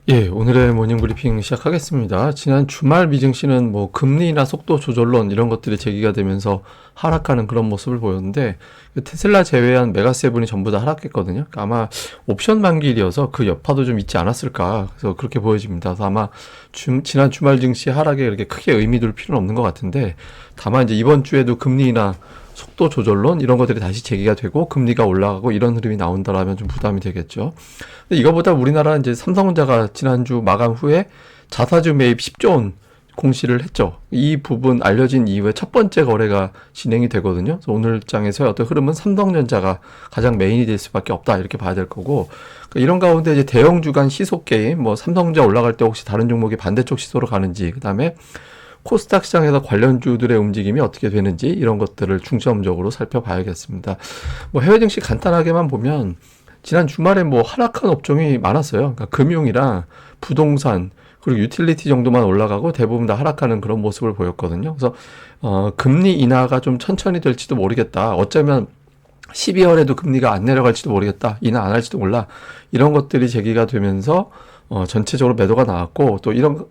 예, 오늘의 모닝 브리핑 시작하겠습니다. 지난 주말 미증시는 뭐 금리나 속도 조절론 이런 것들이 제기가 되면서 하락하는 그런 모습을 보였는데 테슬라 제외한 메가세븐이 전부 다 하락했거든요. 그러니까 아마 옵션 만기일이어서 그 여파도 좀 있지 않았을까. 그래서 그렇게 보여집니다. 그래서 아마 지난 주말 증시 하락에 그렇게 크게 의미 둘 필요는 없는 것 같은데 다만 이제 이번 주에도 금리나 속도 조절론 이런 것들이 다시 제기가 되고 금리가 올라가고 이런 흐름이 나온다라면 좀 부담이 되겠죠. 근데 이거보다 우리나라 이제 삼성전자가 지난주 마감 후에 자사주 매입 10조 원 공시를 했죠. 이 부분 알려진 이후에 첫 번째 거래가 진행이 되거든요. 그래서 오늘 장에서의 어떤 흐름은 삼성전자가 가장 메인이 될 수밖에 없다 이렇게 봐야 될 거고, 그러니까 이런 가운데 이제 대형 주간 시소 게임, 뭐 삼성전자 올라갈 때 혹시 다른 종목이 반대쪽 시소로 가는지, 그 다음에 코스닥 시장에서 관련주들의 움직임이 어떻게 되는지 이런 것들을 중점적으로 살펴봐야겠습니다. 뭐 해외 증시 간단하게만 보면 지난 주말에 뭐 하락한 업종이 많았어요. 그러니까 금융이랑 부동산 그리고 유틸리티 정도만 올라가고 대부분 다 하락하는 그런 모습을 보였거든요. 그래서 금리 인하가 좀 천천히 될지도 모르겠다. 어쩌면 12월에도 금리가 안 내려갈지도 모르겠다. 인하 안 할지도 몰라. 이런 것들이 제기가 되면서 전체적으로 매도가 나왔고 또 이런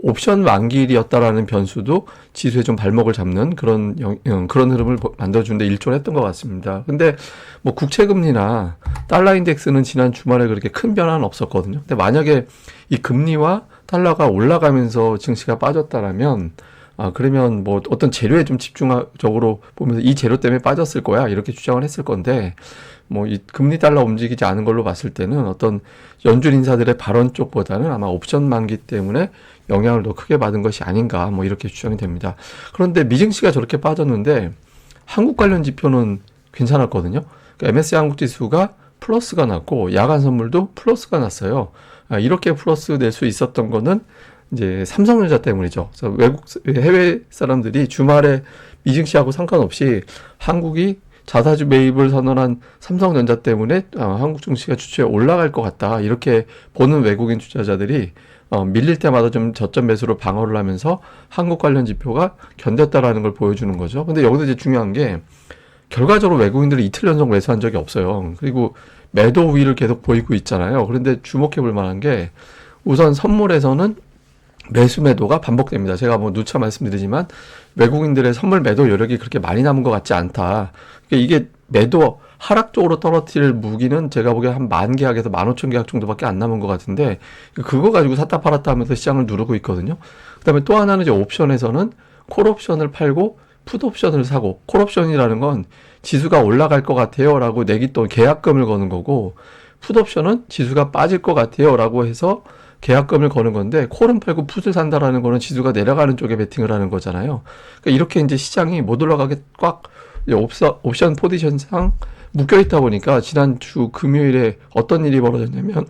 옵션 만기일이었다라는 변수도 지수에 좀 발목을 잡는 그런 흐름을 만들어주는데 일조를 했던 것 같습니다. 근데 뭐 국채금리나 달러 인덱스는 지난 주말에 그렇게 큰 변화는 없었거든요. 근데 만약에 이 금리와 달러가 올라가면서 증시가 빠졌다라면 그러면 뭐 어떤 재료에 좀 집중적으로 보면서 이 재료 때문에 빠졌을 거야 이렇게 주장을 했을 건데 뭐 이 금리 달러 움직이지 않은 걸로 봤을 때는 어떤 연준 인사들의 발언 쪽보다는 아마 옵션 만기 때문에 영향을 더 크게 받은 것이 아닌가 뭐 이렇게 주장이 됩니다. 그런데 미증시가 저렇게 빠졌는데 한국 관련 지표는 괜찮았거든요. 그러니까 MSCI 한국 지수가 플러스가 났고 야간 선물도 플러스가 났어요. 이렇게 플러스 낼 수 있었던 거는 이제 삼성전자 때문이죠. 그래서 해외 사람들이 주말에 미증시하고 상관없이 한국이 자사주 매입을 선언한 삼성전자 때문에 한국 증시가 주초에 올라갈 것 같다. 이렇게 보는 외국인 투자자들이 밀릴 때마다 좀 저점 매수로 방어를 하면서 한국 관련 지표가 견뎠다라는 걸 보여주는 거죠. 근데 여기서 이제 중요한 게 결과적으로 외국인들이 이틀 연속 매수한 적이 없어요. 그리고 매도 우위를 계속 보이고 있잖아요. 그런데 주목해 볼 만한 게 우선 선물에서는 매수 매도가 반복됩니다. 제가 뭐 누차 말씀드리지만 외국인들의 선물 매도 여력이 그렇게 많이 남은 것 같지 않다. 그러니까 이게 매도 하락 쪽으로 떨어뜨릴 무기는 제가 보기에 한 10,000계약에서 15,000계약 정도밖에 안 남은 것 같은데 그거 가지고 샀다 팔았다 하면서 시장을 누르고 있거든요. 그다음에 또 하나는 이제 옵션에서는 콜옵션을 팔고 풋옵션을 사고, 콜옵션이라는 건 지수가 올라갈 것 같아요 라고 내기 또 계약금을 거는 거고, 풋옵션은 지수가 빠질 것 같아요 라고 해서 계약금을 거는 건데, 콜은 팔고 풋을 산다라는 거는 지수가 내려가는 쪽에 베팅을 하는 거잖아요. 그러니까 이렇게 이제 시장이 못 올라가게 꽉 옵션 포지션상 묶여 있다 보니까 지난주 금요일에 어떤 일이 벌어졌냐면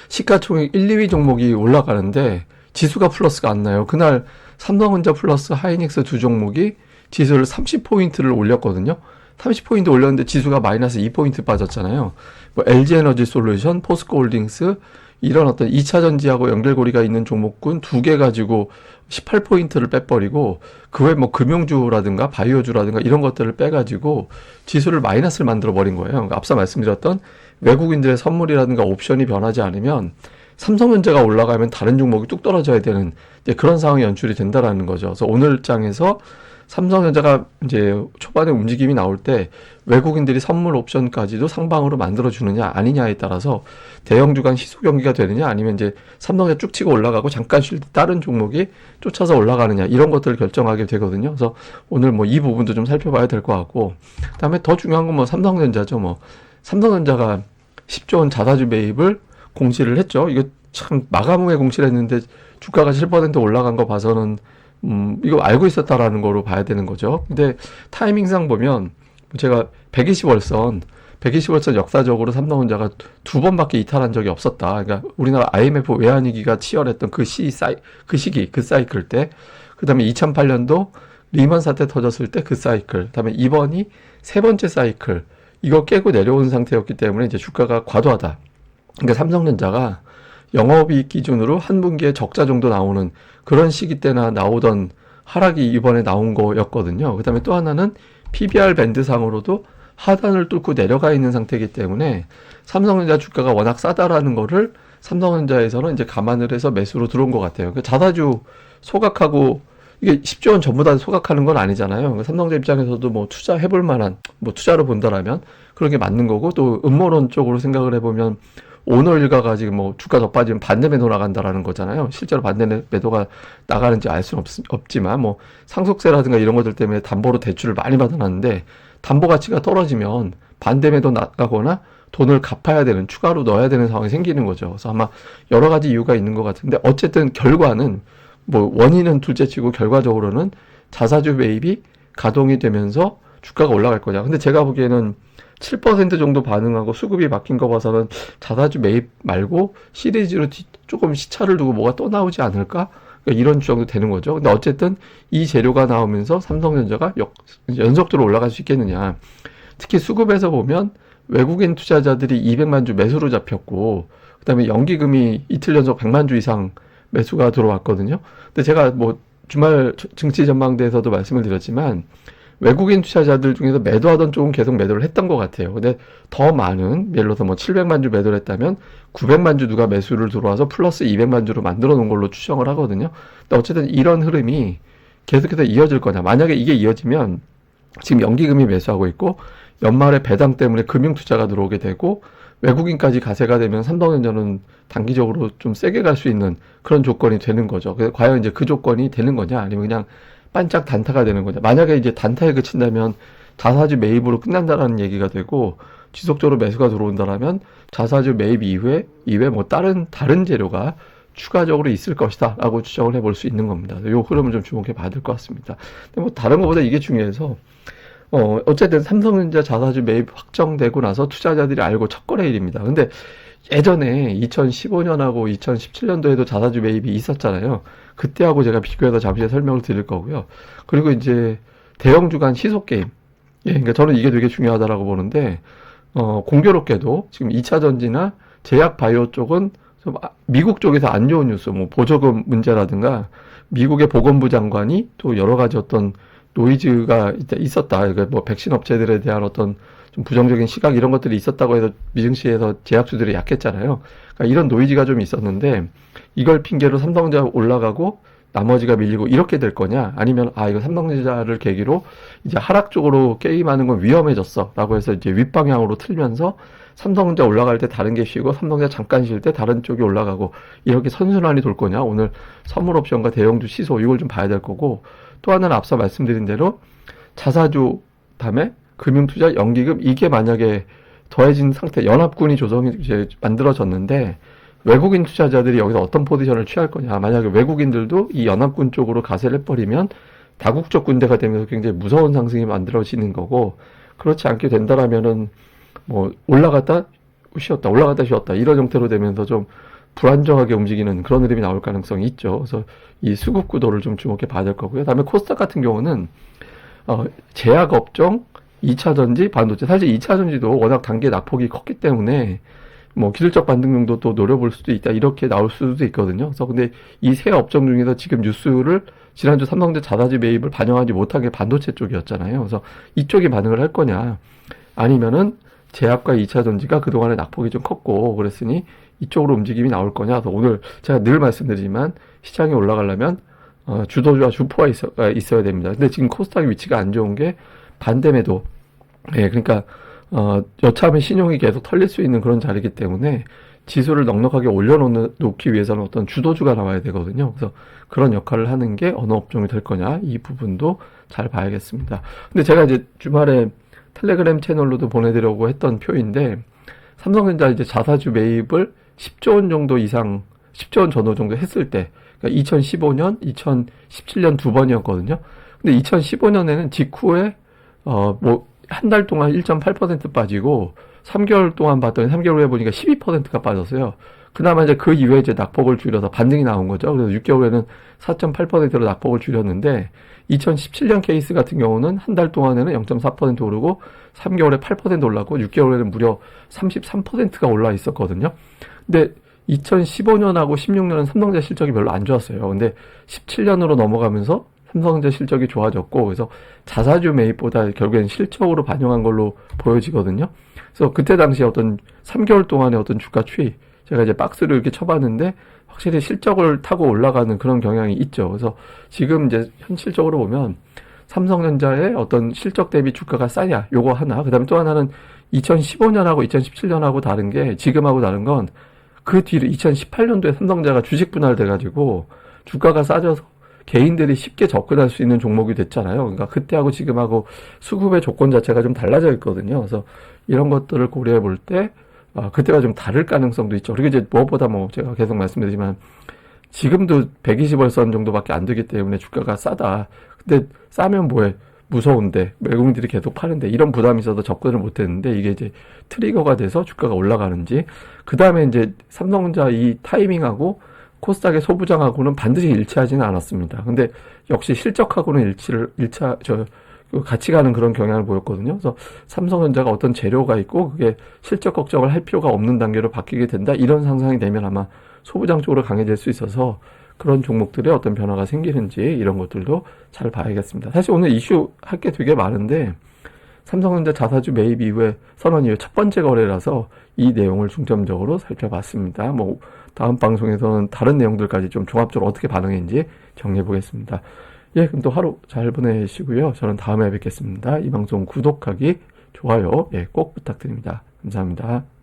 시가총액 1, 2위 종목이 올라가는데 지수가 플러스가 안 나요. 그날 삼성전자 플러스 하이닉스 두 종목이 지수를 30포인트를 올렸거든요. 30포인트 올렸는데 지수가 마이너스 2포인트 빠졌잖아요. 뭐 LG에너지 솔루션, 포스코홀딩스 이런 어떤 2차 전지하고 연결고리가 있는 종목군 두 개 가지고 18포인트를 빼버리고 그 외 뭐 금융주라든가 바이오주라든가 이런 것들을 빼가지고 지수를 마이너스를 만들어 버린 거예요. 그러니까 앞서 말씀드렸던 외국인들의 선물이라든가 옵션이 변하지 않으면 삼성전자가 올라가면 다른 종목이 뚝 떨어져야 되는 그런 상황이 연출이 된다라는 거죠. 그래서 오늘 장에서 삼성전자가 이제 초반에 움직임이 나올 때 외국인들이 선물 옵션까지도 상방으로 만들어주느냐 아니냐에 따라서 대형 주간 시소 경기가 되느냐 아니면 이제 삼성전자 쭉 치고 올라가고 잠깐 쉴 때 다른 종목이 쫓아서 올라가느냐 이런 것들을 결정하게 되거든요. 그래서 오늘 뭐 이 부분도 좀 살펴봐야 될 것 같고, 그다음에 더 중요한 건 뭐 삼성전자죠. 뭐 삼성전자가 10조 원 자사주 매입을 공시를 했죠. 이거 참 마감 후에 공시를 했는데 주가가 7% 올라간 거 봐서는 이거 알고 있었다라는 거로 봐야 되는 거죠. 근데 타이밍상 보면 제가 120월선 역사적으로 삼성전자가 두 번밖에 이탈한 적이 없었다. 그러니까 우리나라 IMF 외환위기가 치열했던 그 시기, 그 사이클 때, 그 다음에 2008년도 리먼 사태 터졌을 때 그 사이클, 그 다음에 이번이 세 번째 사이클, 이거 깨고 내려온 상태였기 때문에 이제 주가가 과도하다. 그러니까 삼성전자가 영업이익 기준으로 한 분기에 적자 정도 나오는 그런 시기 때나 나오던 하락이 이번에 나온 거였거든요. 그 다음에 또 하나는 PBR 밴드상으로도 하단을 뚫고 내려가 있는 상태이기 때문에 삼성전자 주가가 워낙 싸다라는 거를 삼성전자에서는 이제 감안을 해서 매수로 들어온 것 같아요. 그 자사주 소각하고 이게 10조 원 전부 다 소각하는 건 아니잖아요. 삼성전자 입장에서도 뭐 투자해볼 만한 뭐 투자로 본다라면 그런 게 맞는 거고, 또 음모론 쪽으로 생각을 해보면 오너 일가가 지금 뭐 주가 더 빠지면 반대 매도 나간다라는 거잖아요. 실제로 반대 매도가 나가는지 알 수는 없지만 뭐 상속세라든가 이런 것들 때문에 담보로 대출을 많이 받아놨는데 담보 가치가 떨어지면 반대 매도 나가거나 돈을 갚아야 되는, 추가로 넣어야 되는 상황이 생기는 거죠. 그래서 아마 여러 가지 이유가 있는 것 같은데, 어쨌든 결과는 뭐 원인은 둘째치고 결과적으로는 자사주 매입이 가동이 되면서 주가가 올라갈 거냐. 근데 제가 보기에는 7% 정도 반응하고 수급이 바뀐 거 봐서는 자사주 매입 말고 시리즈로 조금 시차를 두고 뭐가 또 나오지 않을까? 그러니까 이런 추정도 되는 거죠. 근데 어쨌든 이 재료가 나오면서 삼성전자가 연속적으로 올라갈 수 있겠느냐. 특히 수급에서 보면 외국인 투자자들이 200만 주 매수로 잡혔고, 그 다음에 연기금이 이틀 연속 100만 주 이상 매수가 들어왔거든요. 근데 제가 뭐 주말 증시 전망대에서도 말씀을 드렸지만 외국인 투자자들 중에서 매도하던 쪽은 계속 매도를 했던 것 같아요. 근데 더 많은, 예를 들어서 뭐 700만 주 매도를 했다면 900만 주 누가 매수를 들어와서 플러스 200만 주로 만들어 놓은 걸로 추정을 하거든요. 근데 어쨌든 이런 흐름이 계속해서 이어질 거냐. 만약에 이게 이어지면 지금 연기금이 매수하고 있고 연말에 배당 때문에 금융투자가 들어오게 되고 외국인까지 가세가 되면 삼성전자는 단기적으로 좀 세게 갈 수 있는 그런 조건이 되는 거죠. 그래서 과연 이제 그 조건이 되는 거냐, 아니면 그냥 반짝 단타가 되는 거냐. 만약에 이제 단타에 그친다면 자사주 매입으로 끝난다라는 얘기가 되고, 지속적으로 매수가 들어온다라면 자사주 매입 이후에 뭐 다른 재료가 추가적으로 있을 것이다 라고 추정을 해볼 수 있는 겁니다. 이 흐름을 좀 주목해 봐야 될 것 같습니다. 근데 뭐 다른 것보다 이게 중요해서 어쨌든 삼성전자 자사주 매입 확정되고 나서 투자자들이 알고 첫 거래일입니다. 근데 예전에 2015년하고 2017년도에도 자사주 매입이 있었잖아요. 그때하고 제가 비교해서 잠시 설명을 드릴 거고요. 그리고 이제 대형 주간 시속 게임. 예, 그러니까 저는 이게 되게 중요하다라고 보는데, 공교롭게도 지금 2차 전지나 제약 바이오 쪽은 좀 미국 쪽에서 안 좋은 뉴스, 뭐 보조금 문제라든가 미국의 보건부 장관이 또 여러 가지 어떤 노이즈가 있었다. 그러니까 뭐 백신 업체들에 대한 어떤 좀 부정적인 시각 이런 것들이 있었다고 해서 미증시에서 제약주들이 약했잖아요. 그러니까 이런 노이즈가 좀 있었는데 이걸 핑계로 삼성전자 올라가고 나머지가 밀리고 이렇게 될 거냐? 아니면 이거 삼성전자를 계기로 이제 하락 쪽으로 게임하는 건 위험해졌어라고 해서 이제 윗방향으로 틀면서 삼성전자 올라갈 때 다른 게 쉬고 삼성전자 잠깐 쉴 때 다른 쪽이 올라가고 이렇게 선순환이 돌 거냐? 오늘 선물 옵션과 대형주 시소 이걸 좀 봐야 될 거고, 또 하나는 앞서 말씀드린 대로 자사주 다음에 금융투자 연기금 이게 만약에 더해진 상태, 연합군이 이제 만들어졌는데 외국인 투자자들이 여기서 어떤 포지션을 취할 거냐. 만약에 외국인들도 이 연합군 쪽으로 가세를 해버리면 다국적 군대가 되면서 굉장히 무서운 상승이 만들어지는 거고, 그렇지 않게 된다라면은 뭐 올라갔다 쉬었다 이런 형태로 되면서 좀 불안정하게 움직이는 그런 흐름이 나올 가능성이 있죠. 그래서 이 수급 구도를 좀 주목해 봐야 될 거고요. 다음에 코스닥 같은 경우는 제약 업종, 2차 전지, 반도체. 사실 2차 전지도 워낙 단계 낙폭이 컸기 때문에 뭐 기술적 반등 정도 또 노려볼 수도 있다 이렇게 나올 수도 있거든요. 그래서 근데 이 세 업종 중에서 지금 뉴스를 지난주 삼성전자 자사주 매입을 반영하지 못한 게 반도체 쪽이었잖아요. 그래서 이쪽이 반응을 할 거냐, 아니면은 제약과 2차 전지가 그동안에 낙폭이 좀 컸고 그랬으니 이쪽으로 움직임이 나올 거냐. 그래서 오늘 제가 늘 말씀드리지만 시장이 올라가려면 주도주와 주포가 있어야 됩니다. 근데 지금 코스닥 위치가 안 좋은 게 반대 매도. 예, 그러니까 여차하면 신용이 계속 털릴 수 있는 그런 자리이기 때문에 지수를 넉넉하게 올려놓기 위해서는 어떤 주도주가 나와야 되거든요. 그래서 그런 역할을 하는 게 어느 업종이 될 거냐, 이 부분도 잘 봐야겠습니다. 근데 제가 이제 주말에 텔레그램 채널로도 보내드리려고 했던 표인데, 삼성전자 이제 자사주 매입을 10조 원 정도 이상, 10조 원 전후 정도 했을 때, 그러니까 2015년, 2017년 두 번이었거든요. 근데 2015년에는 직후에 한 달 동안 1.8% 빠지고 3개월 동안 봤더니 3개월 후에 보니까 12%가 빠졌어요. 그나마 이제 그 이후에 이제 낙폭을 줄여서 반등이 나온 거죠. 그래서 6개월에는 4.8%로 낙폭을 줄였는데 2017년 케이스 같은 경우는 한 달 동안에는 0.4% 오르고 3개월에 8% 올랐고 6개월에는 무려 33%가 올라 있었거든요. 근데 2015년하고 16년은 삼성전자 실적이 별로 안 좋았어요. 근데 17년으로 넘어가면서 삼성전자 실적이 좋아졌고, 그래서 자사주 매입보다 결국엔 실적으로 반영한 걸로 보여지거든요. 그래서 그때 당시에 어떤 3개월 동안의 어떤 주가 추이, 제가 이제 박스를 이렇게 쳐봤는데 확실히 실적을 타고 올라가는 그런 경향이 있죠. 그래서 지금 이제 현실적으로 보면 삼성전자의 어떤 실적 대비 주가가 싸냐, 요거 하나. 그 다음에 또 하나는 2015년하고 2017년하고 다른 게, 지금하고 다른 건 그 뒤로 2018년도에 삼성전자가 주식 분할돼가지고 주가가 싸져서 개인들이 쉽게 접근할 수 있는 종목이 됐잖아요. 그러니까 그때하고 지금하고 수급의 조건 자체가 좀 달라져 있거든요. 그래서 이런 것들을 고려해 볼 때, 그때가 좀 다를 가능성도 있죠. 그리고 이제 무엇보다 뭐 제가 계속 말씀드리지만 지금도 120월선 정도밖에 안 되기 때문에 주가가 싸다. 근데 싸면 뭐해? 무서운데 외국인들이 계속 파는데 이런 부담이 있어서 접근을 못 했는데 이게 이제 트리거가 돼서 주가가 올라가는지, 그 다음에 이제 삼성전자 이 타이밍하고 코스닥의 소부장하고는 반드시 일치하지는 않았습니다. 근데 역시 실적하고는 같이 가는 그런 경향을 보였거든요. 그래서 삼성전자가 어떤 재료가 있고 그게 실적 걱정을 할 필요가 없는 단계로 바뀌게 된다, 이런 상상이 되면 아마 소부장 쪽으로 강해질 수 있어서 그런 종목들의 어떤 변화가 생기는지 이런 것들도 잘 봐야겠습니다. 사실 오늘 이슈 할 게 되게 많은데 삼성전자 자사주 매입 이후에 선언 이후에 첫 번째 거래라서 이 내용을 중점적으로 살펴봤습니다. 뭐 다음 방송에서는 다른 내용들까지 좀 종합적으로 어떻게 반응했는지 정리해 보겠습니다. 예, 그럼 또 하루 잘 보내시고요. 저는 다음에 뵙겠습니다. 이 방송 구독하기, 좋아요, 예, 꼭 부탁드립니다. 감사합니다.